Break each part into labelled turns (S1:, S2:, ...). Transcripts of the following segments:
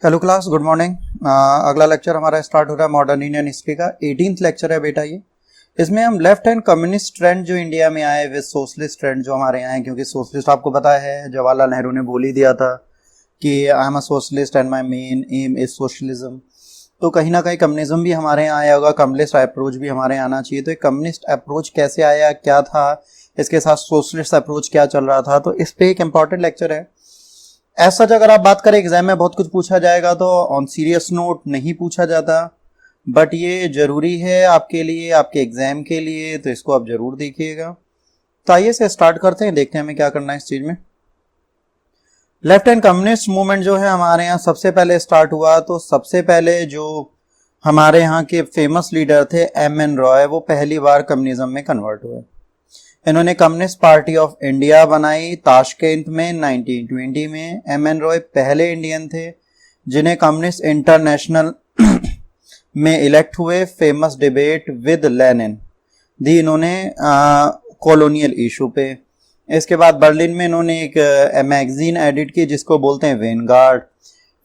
S1: Hello class, good morning. अगला lecture हमारा start हो रहा है मॉडर्न इंडियन हिस्ट्री का 18th लेक्चर है बेटा ये। इसमें हम लेफ्ट हैंड कम्युनिस्ट ट्रेंड जो इंडिया में आए विद सोशलिस्ट ट्रेंड जो हमारे यहाँ है, क्योंकि सोशलिस्ट आपको पता है जवाहरलाल नेहरू ने बोल ही दिया था कि I am a socialist and my main M is socialism. तो कहीं ना कहीं कम्युनिज्म भी हमारे यहाँ आया होगा, कम्युनिस्ट अप्रोच भी हमारे यहाँ आना चाहिए। तो एक कम्युनिस्ट अप्रोच कैसे आया, क्या था, इसके साथ सोशलिस्ट अप्रोच क्या चल रहा था, तो इस पे एक इंपॉर्टेंट लेक्चर है। ऐसा अगर आप बात करें एग्जाम में बहुत कुछ पूछा जाएगा तो ऑन सीरियस नोट नहीं पूछा जाता, बट ये जरूरी है आपके लिए, आपके एग्जाम के लिए, तो इसको आप जरूर देखिएगा। तो आइए से स्टार्ट करते हैं, देखते हैं हमें क्या करना है इस चीज में। लेफ्ट हैंड कम्युनिस्ट मूवमेंट जो है हमारे यहाँ सबसे पहले स्टार्ट हुआ, तो सबसे पहले जो हमारे यहाँ के फेमस लीडर थे एम.एन. रॉय, वो पहली बार कम्युनिज्म में कन्वर्ट हुए। इन्होंने कम्युनिस्ट पार्टी ऑफ इंडिया बनाई ताशकेंत में 1920 में। एम.एन. रॉय पहले इंडियन थे जिन्हें कम्युनिस्ट इंटरनेशनल में इलेक्ट हुए। फेमस डिबेट विद लेनिन दी इन्होंने कॉलोनियल इशू पे। इसके बाद बर्लिन में इन्होंने एक मैगजीन एडिट की जिसको बोलते हैं वेनगार्ड।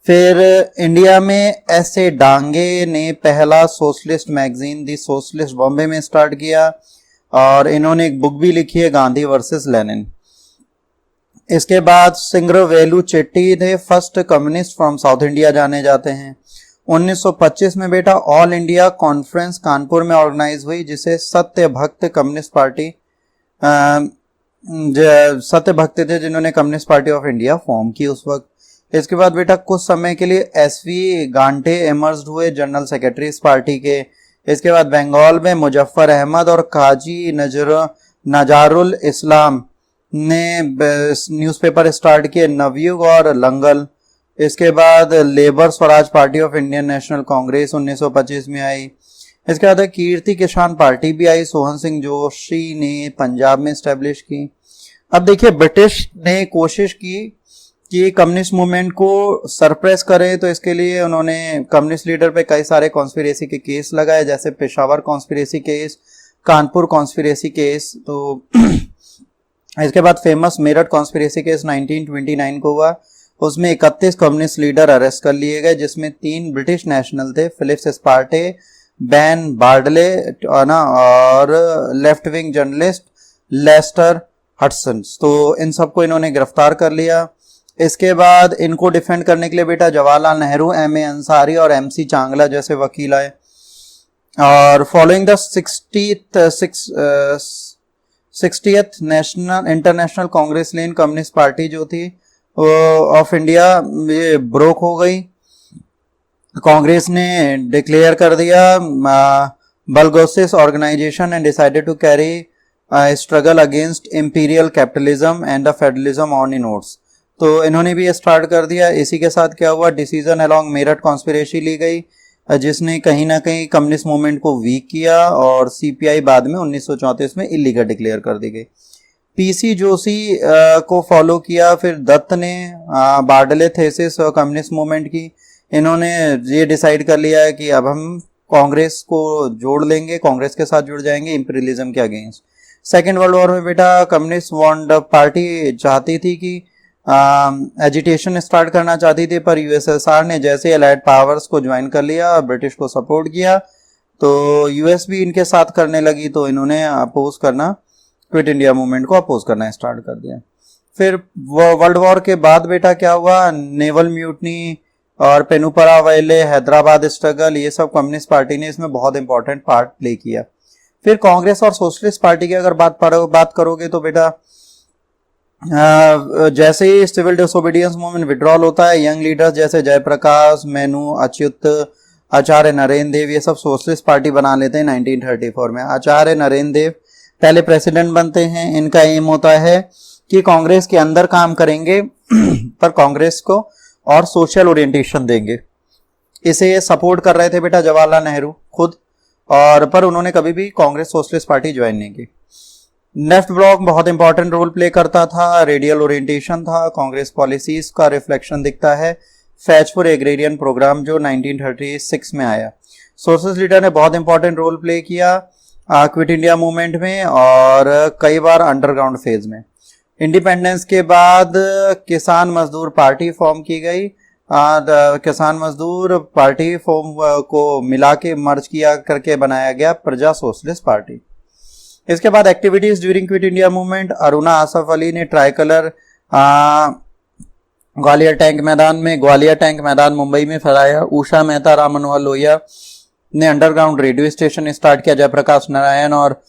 S1: फिर इंडिया में ऐसे डांगे ने पहला सोशलिस्ट मैगजीन दी सोशलिस्ट बॉम्बे में स्टार्ट किया, और इन्होंने एक बुक भी लिखी है गांधी वर्सेस लेनिन। इसके बाद सिंगरवेलु चेट्टी थे first communist from south India जाने जाते हैं। 1925 में बेटा ऑल इंडिया कॉन्फ्रेंस कानपुर में ऑर्गेनाइज हुई, जिसे सत्य भक्त कम्युनिस्ट पार्टी सत्य भक्त थे जिन्होंने communist party of India form की उस वक्त। इसके बाद बेटा कुछ समय के लिए एस.वी. गांटे इमर्ज्ड हुए जनरल सेक्रेटरी इस पार्टी के। इसके बाद बंगाल में मुजफ्फर अहमद और काजी नजारुल इस्लाम ने न्यूज़पेपर स्टार्ट किए, नवयुग और लंगल। इसके बाद labour Swaraj party of Indian national Congress 1925 में आई। इसके बाद कीर्ति किसान पार्टी भी आई, सोहन सिंह जोशी ने पंजाब में स्टैब्लिश की। अब देखिए ब्रिटिश ने कोशिश की कि कम्युनिस्ट मूवमेंट को सरप्रेस करें, तो इसके लिए उन्होंने कम्युनिस्ट लीडर पे कई सारे कॉन्स्पिरेसी के केस लगाए, जैसे Peshawar conspiracy case, Kanpur conspiracy case. तो इसके बाद फेमस मेरठ कॉन्स्पिरेसी केस 1929 को हुआ। उसमें 31 कम्युनिस्ट लीडर अरेस्ट कर लिए गए, जिसमें 3 ब्रिटिश नेशनल थे, फिलिप्स स्पार्टे, बैन बार्डले और left wing journalist Lester Hutson. तो इन सबको इन्होंने गिरफ्तार कर लिया। इसके बाद इनको डिफेंड करने के लिए बेटा जवाहरलाल नेहरू, एम.ए. अंसारी और एम.सी. चांगला जैसे वकील आए। और following the 60th national international Congress lane communist party जो थी ऑफ इंडिया ये ब्रोक हो गई। कांग्रेस ने डिक्लेयर कर दिया बलगोसिस organisation and decided to carry struggle against imperial capitalism and the federalism on in ओट्स। तो इन्होंने भी स्टार्ट कर दिया। इसी के साथ क्या हुआ, डिसीजन अलोंग मेरठ कॉन्स्पिरेसी ली गई, जिसने कहीं ना कहीं कम्युनिस्ट मूवमेंट को वीक किया, और सीपीआई बाद में 1934 में इलीगल डिक्लेयर कर दी गई। पीसी जोशी को फॉलो किया। फिर दत्त ने बार्डले थेसिस कम्युनिस्ट मूवमेंट की। इन्होंने ये डिसाइड कर लिया है कि अब हम कांग्रेस को जोड़ लेंगे, कांग्रेस के साथ जुड़ जाएंगे इंपीरियलिज्म के अगेंस्ट। सेकेंड वर्ल्ड वॉर में बेटा कम्युनिस्ट वांट पार्टी चाहती थी कि एजिटेशन स्टार्ट करना चाहती थी, पर यूएसएसआर ने जैसे अलाइड पावर्स को ज्वाइन कर लिया, ब्रिटिश को सपोर्ट किया, तो यूएस भी इनके साथ करने लगी, तो इन्होंने अपोज करना, क्विट इंडिया मूवमेंट को अपोज करना स्टार्ट कर दिया। फिर वर्ल्ड वॉर के बाद बेटा क्या हुआ, नेवल म्यूटनी और पेनुपरा वैले, हैदराबाद स्ट्रगल, ये सब कम्युनिस्ट पार्टी ने इसमें बहुत इंपॉर्टेंट पार्ट प्ले किया। फिर कांग्रेस और सोशलिस्ट पार्टी की अगर बात करोगे तो बेटा जैसे ही सिविल डिसोबीडियंस मूवमेंट विड्रॉल होता है, यंग लीडर्स जैसे जयप्रकाश, मेनू, अच्युत, आचार्य नरेंद्र देव, ये सब सोशलिस्ट पार्टी बना लेते हैं 1934 में। आचार्य नरेंद्र देव पहले प्रेसिडेंट बनते हैं। इनका एम होता है कि कांग्रेस के अंदर काम करेंगे पर कांग्रेस को और सोशल ओरिएंटेशन देंगे। इसे सपोर्ट कर रहे थे बेटा जवाहरलाल नेहरू खुद, और पर उन्होंने कभी भी कांग्रेस सोशलिस्ट पार्टी ज्वाइन नहीं की। लेफ्ट ब्लॉक बहुत इंपॉर्टेंट रोल प्ले करता था, रेडियल ओरिएंटेशन था, कांग्रेस पॉलिसीज का रिफ्लेक्शन दिखता है। फैच फॉर एग्रेरियन प्रोग्राम जो 1936 में आया। सोशलिस्ट लीडर ने बहुत इंपॉर्टेंट रोल प्ले किया क्विट इंडिया मूवमेंट में, और कई बार अंडरग्राउंड फेज में। इंडिपेंडेंस के बाद किसान मजदूर पार्टी फॉर्म की गई, किसान मजदूर पार्टी फॉर्म को मिला के मर्ज किया करके बनाया गया प्रजा सोशलिस्ट पार्टी। इसके बाद activities during quit India movement, Aruna Asaf Ali ने ट्राई कलर ग्वालियर टैंक मैदान मुंबई में फहराया। उषा मेहता, राम मनोहर लोहिया ने अंडरग्राउंड रेडियो स्टेशन स्टार्ट किया। जयप्रकाश नारायण और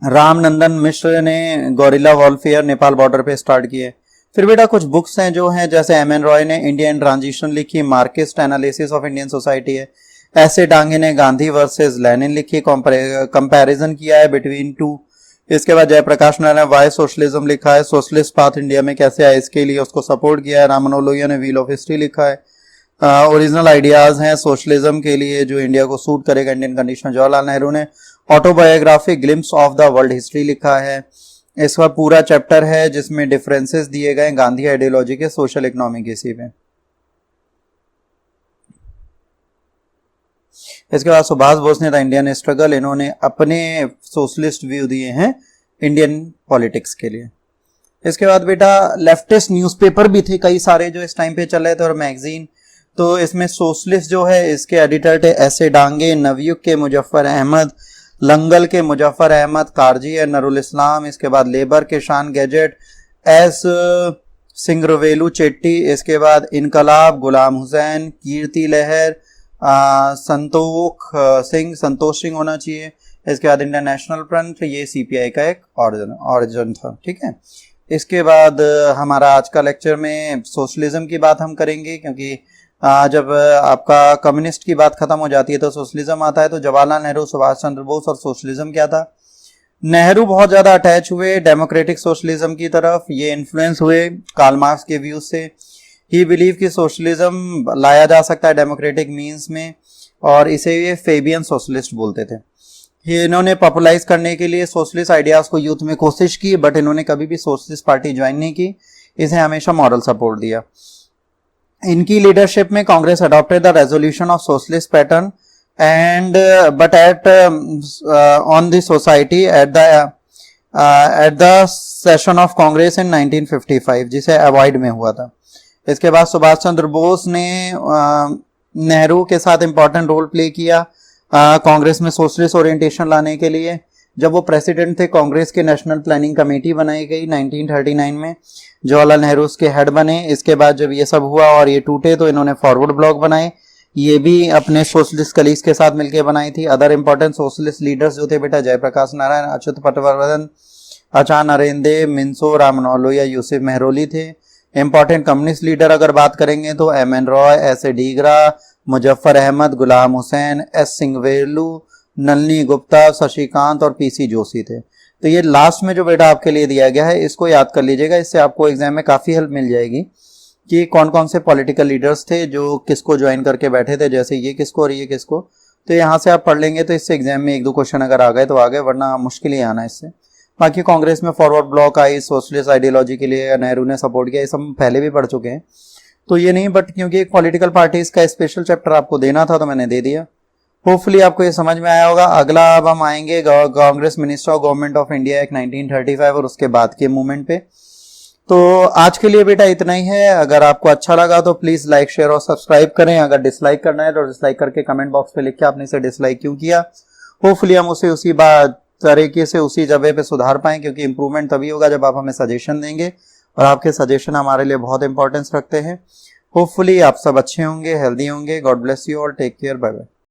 S1: रामनंदन मिश्र ने गोरिल्ला वॉरफेयर नेपाल बॉर्डर पे स्टार्ट किए। फिर बेटा कुछ बुक्स हैं जो हैं, जैसे एम एन रॉय ने इंडिया इन ट्रांजिशन लिखी, Marxist analysis of Indian society है। ऐसे डांगे ने गांधी वर्सेस लेनिन लिखी, कंपैरिजन किया है बिटवीन टू। इसके बाद जयप्रकाश नारायण वाई सोशलिज्म लिखा है, सोशलिस्ट पाथ इंडिया में कैसे आया इसके लिए उसको सपोर्ट किया है। राम मनोहर लोहिया ने व्हील ऑफ हिस्ट्री लिखा है। ओरिजिनल आइडियाज हैं सोशलिज्म के लिए जो इंडिया को सूट करेगा इंडियन कंडीशन। जवाहरलाल नेहरू ने autobiography glimpse of the world history लिखा है। इसका पूरा चैप्टर है जिसमें डिफरेंसेस दिए गए गांधी आइडियोलॉजी के सोशल इकोनॉमिक इसी में। इसके बाद सुभाष बोस ने द इंडियन स्ट्रगल, इन्होंने अपने सोशलिस्ट व्यू दिए हैं इंडियन पॉलिटिक्स के लिए। इसके बाद बेटा लेफ्टिस्ट न्यूज़पेपर भी थे कई सारे जो इस टाइम पे चल रहे थे और मैगजीन। तो इसमें सोशलिस्ट जो है इसके एडिटर थे ऐसे डांगे, नवयुग के मुजफ्फर अहमद, लंगल के मुजफ्फर अहमद, कारजी है नरुल इस्लाम। इसके बाद लेबर के शान गैजेट, एस सिंगरवेलू चेट्टी। इसके बाद इनकलाब, गुलाम हुसैन, कीर्ति लहर, संतोष सिंह होना चाहिए। इसके बाद इंडियन नेशनल फ्रंट, ये सीपीआई का एक ऑरिजिन था। ठीक है, इसके बाद हमारा आज का लेक्चर में सोशलिज्म की बात हम करेंगे, क्योंकि जब आपका कम्युनिस्ट की बात खत्म हो जाती है तो सोशलिज्म आता है। तो जवाहरलाल नेहरू, सुभाष चंद्र बोस और सोशलिज्म क्या था। नेहरू बहुत ज्यादा अटैच हुए डेमोक्रेटिक सोशलिज्म की तरफ, ये इन्फ्लुएंस हुए कार्ल मार्क्स के व्यूज से। ही बिलीव कि सोशलिज्म लाया जा सकता है डेमोक्रेटिक मीन्स में, और इसे ये फेबियन सोशलिस्ट बोलते थे। ये इन्होंने पॉपुलराइज करने के लिए सोशलिस्ट आइडियाज को यूथ में कोशिश की, बट इन्होंने कभी भी सोशलिस्ट पार्टी ज्वाइन नहीं की, इसे हमेशा मॉरल सपोर्ट दिया। इनकी लीडरशिप में Congress adopted the resolution of socialist pattern and but at on the society at the session of Congress in 1955, जिसे अवॉइड में हुआ था। इसके बाद सुभाष चंद्र बोस ने नेहरू के साथ इंपॉर्टेंट रोल प्ले किया कांग्रेस में सोशलिस्ट ओरिएंटेशन लाने के लिए। जब वो प्रेसिडेंट थे कांग्रेस के नेशनल प्लानिंग कमेटी बनाई गई 1939 में, जवाहरलाल नेहरू उसके हेड बने। इसके बाद जब ये सब हुआ और ये टूटे तो इन्होंने फॉरवर्ड ब्लॉक बनाए, ये भी अपने सोशलिस्ट कलीग्स के साथ मिलकर बनाई थी। अदर इंपॉर्टेंट सोशलिस्ट लीडर्स जो थे बेटा जयप्रकाश नारायण, अच्युत पटवर्धन, आचार्य नरेंद्र देव, मिंसो, राम मनोहर लोहिया, यूसुफ मेहरोली थे। इंपॉर्टेंट कम्युनिस्ट लीडर अगर बात करेंगे तो M N Roy, S A डीगरा, मुजफ्फर अहमद, गुलाम हुसैन, एस सिंगवेलू, नलनी गुप्ता, शशिकांत और पीसी जोशी थे। तो ये लास्ट में जो बेटा आपके लिए दिया गया है इसको याद कर लीजिएगा, इससे आपको एग्जाम में काफ़ी हेल्प मिल जाएगी कि कौन कौन से पॉलिटिकल लीडर्स थे जो किसको ज्वाइन करके बैठे थे, जैसे ये किसको और ये किसको। तो यहाँ से आप पढ़ लेंगे तो इससे एग्जाम में 1-2 क्वेश्चन अगर आ गए तो आ गए, वरना मुश्किल ही आना इससे। बाकी कांग्रेस में forward block I, socialist ideology के लिए नेहरू ने सपोर्ट किया, ये सब पहले भी पढ़ चुके हैं तो ये नहीं, बट क्योंकि एक पॉलिटिकल पार्टीज का स्पेशल चैप्टर आपको देना था तो मैंने दे दिया। होपफुली आपको ये समझ में आया होगा। अगला अब हम आएंगे Congress minister of government of India act 1935 और उसके बाद के मूवमेंट पे। तो आज के लिए बेटा इतना ही है। अगर आपको अच्छा लगा तो प्लीज लाइक, शेयर और सब्सक्राइब करें। अगर डिसलाइक करना है तो डिसलाइक करके कमेंट बॉक्स पे लिख के आपने इसे डिसलाइक क्यों किया। होपफुली हम उसे उसी बात तरीके से उसी जगह पे सुधार पाएं, क्योंकि इंप्रूवमेंट तभी होगा जब आप हमें सजेशन देंगे और आपके सजेशन हमारे लिए बहुत इंपॉर्टेंस रखते हैं। होपफुली आप सब अच्छे होंगे, हेल्दी होंगे। God bless you all, take care, bye bye.